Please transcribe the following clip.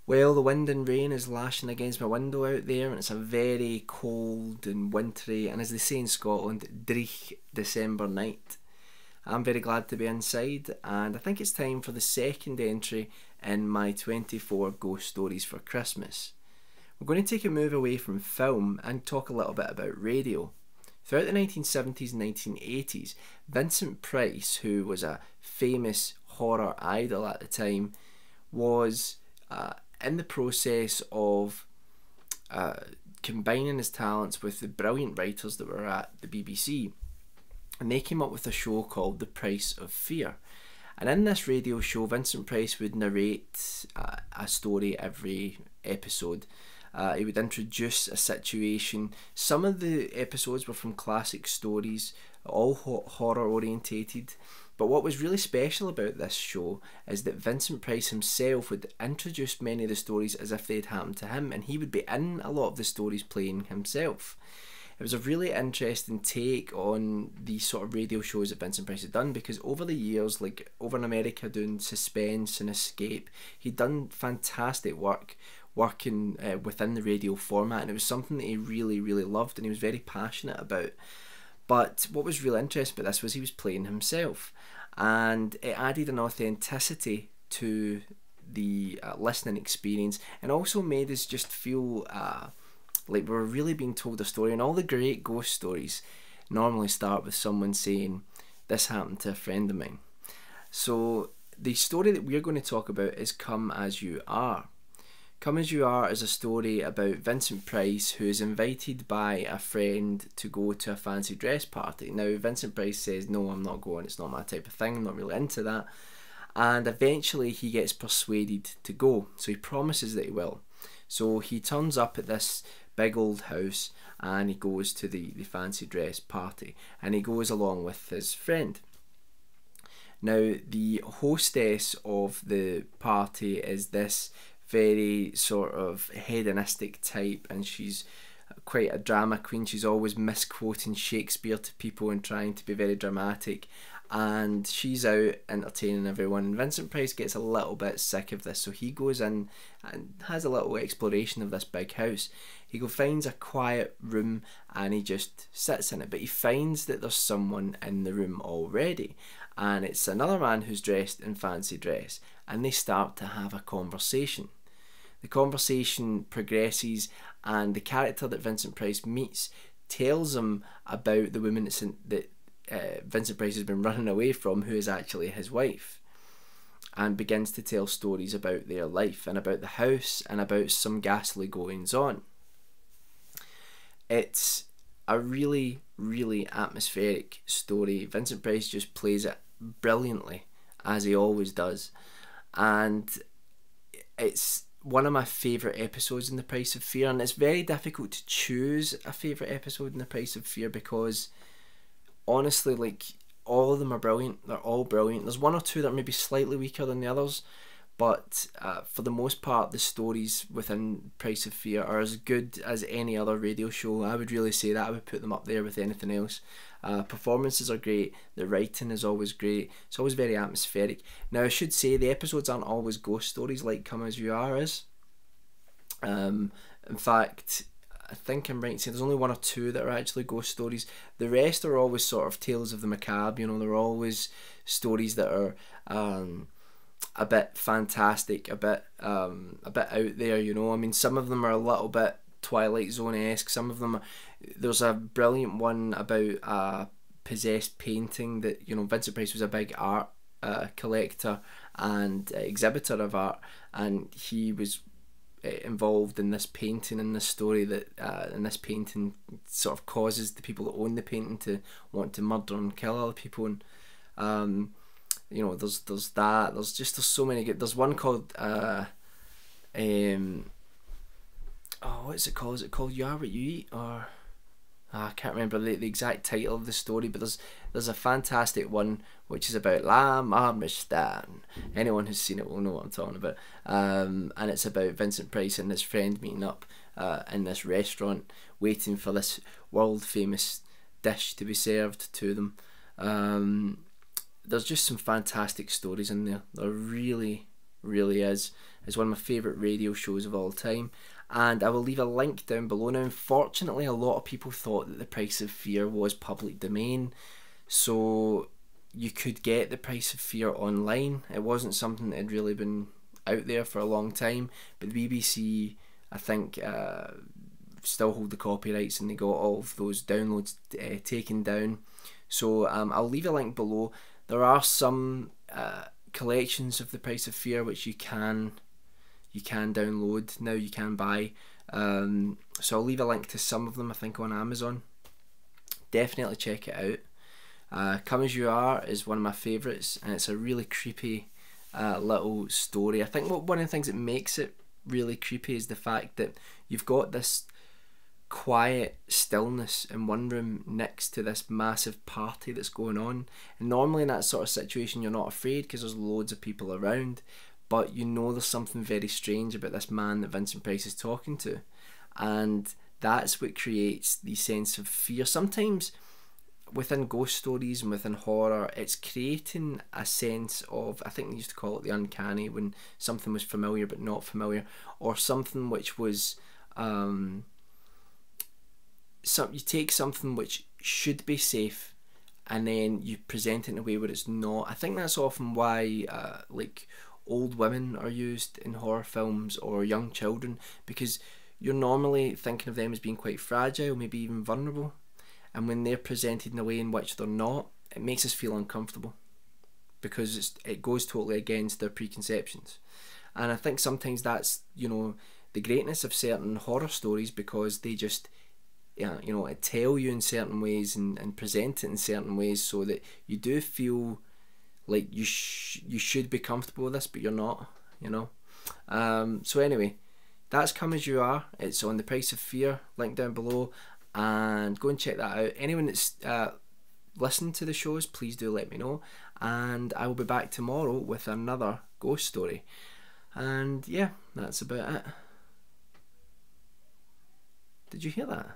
Well, the wind and rain is lashing against my window out there, and it's a very cold and wintry, and as they say in Scotland, dreich December night. I'm very glad to be inside, and I think it's time for the second entry in my 24 ghost stories for Christmas. We're going to take a move away from film and talk a little bit about radio. Throughout the 1970s and 1980s, Vincent Price, who was a famous horror idol at the time, was in the process of combining his talents with the brilliant writers that were at the BBC, and they came up with a show called The Price of Fear. And in this radio show, Vincent Price would narrate a story every episode. He would introduce a situation. Some of the episodes were from classic stories, all horror orientated. But what was really special about this show is that Vincent Price himself would introduce many of the stories as if they'd happened to him, and he would be in a lot of the stories playing himself. It was a really interesting take on the sort of radio shows that Vincent Price had done, because over the years, like over in America doing suspense and escape, he'd done fantastic work working within the radio format, and it was something that he really, really loved and he was very passionate about. But what was really interesting about this was he was playing himself, and it added an authenticity to the listening experience, and also made us just feel like we were really being told a story. And all the great ghost stories normally start with someone saying, "This happened to a friend of mine." So the story that we're going to talk about is Come As You Are. Come As You Are is a story about Vincent Price, who is invited by a friend to go to a fancy dress party. Now, Vincent Price says, "No, I'm not going, it's not my type of thing, I'm not really into that." And eventually he gets persuaded to go, so he promises that he will. So he turns up at this big old house and he goes to the fancy dress party, and he goes along with his friend. Now, the hostess of the party is this very sort of hedonistic type, and she's quite a drama queen. She's always misquoting Shakespeare to people and trying to be very dramatic, and she's out entertaining everyone. And Vincent Price gets a little bit sick of this, so he goes in and has a little exploration of this big house. He finds a quiet room and he just sits in it, but he finds that there's someone in the room already, and it's another man who's dressed in fancy dress, and they start to have a conversation. The conversation progresses, and the character that Vincent Price meets tells him about the woman that Vincent Price has been running away from, who is actually his wife, and begins to tell stories about their life and about the house and about some ghastly goings on. It's a really, really atmospheric story. Vincent Price just plays it brilliantly, as he always does, and it's one of my favourite episodes in The Price of Fear. And it's very difficult to choose a favourite episode in The Price of Fear, because honestly, like, all of them are brilliant. They're all brilliant. There's one or two that are maybe slightly weaker than the others, but for the most part, the stories within Price of Fear are as good as any other radio show. I would really say that. I would put them up there with anything else. Performances are great. The writing is always great. It's always very atmospheric. Now, I should say the episodes aren't always ghost stories like Come As You Are is. In fact, I think I'm right in saying there's only one or two that are actually ghost stories. The rest are always sort of tales of the macabre. You know, they're always stories that are a bit fantastic, a bit out there. You know, I mean, some of them are a little bit Twilight Zone-esque. Some of them are, there's a brilliant one about a possessed painting that, you know, Vincent Price was a big art collector and exhibitor of art, and he was involved in this painting in this story that and this painting sort of causes the people that own the painting to want to murder and kill other people. And you know, there's that, there's so many good. There's one called what's it called? Is it called You Are What You Eat? Or I can't remember the exact title of the story, but there's a fantastic one which is about La Marmistan. Anyone who's seen it will know what I'm talking about. And it's about Vincent Price and his friend meeting up in this restaurant, waiting for this world famous dish to be served to them. There's just some fantastic stories in there. There really, really is. is one of my favourite radio shows of all time, and I will leave a link down below. Now, unfortunately, a lot of people thought that The Price of Fear was public domain, so you could get The Price of Fear online. It wasn't something that had really been out there for a long time, but the BBC, I think, still hold the copyrights, and they got all of those downloads taken down. So I'll leave a link below. There are some collections of The Price of Fear which you can download now, you can buy. So I'll leave a link to some of them, I think, on Amazon. Definitely check it out. Come As You Are is one of my favourites, and it's a really creepy little story. I think one of the things that makes it really creepy is the fact that you've got this quiet stillness in one room next to this massive party that's going on, and normally in that sort of situation you're not afraid because there's loads of people around, but you know there's something very strange about this man that Vincent Price is talking to, and that's what creates the sense of fear. Sometimes within ghost stories and within horror, it's creating a sense of, I think they used to call it the uncanny, when something was familiar but not familiar, or something which was you take something which should be safe and then you present it in a way where it's not. I think that's often why like old women are used in horror films, or young children, because you're normally thinking of them as being quite fragile, maybe even vulnerable, and when they're presented in a way in which they're not, it makes us feel uncomfortable because it goes totally against their preconceptions. And I think sometimes that's, you know, the greatness of certain horror stories, because they just, you know, tell you in certain ways and present it in certain ways so that you do feel like you should be comfortable with this, but you're not, you know. So anyway, that's Come As You Are. It's on The Price of Fear, link down below, and go and check that out. Anyone that's listened to the shows, please do let me know, and I will be back tomorrow with another ghost story. And yeah, that's about it. Did you hear that?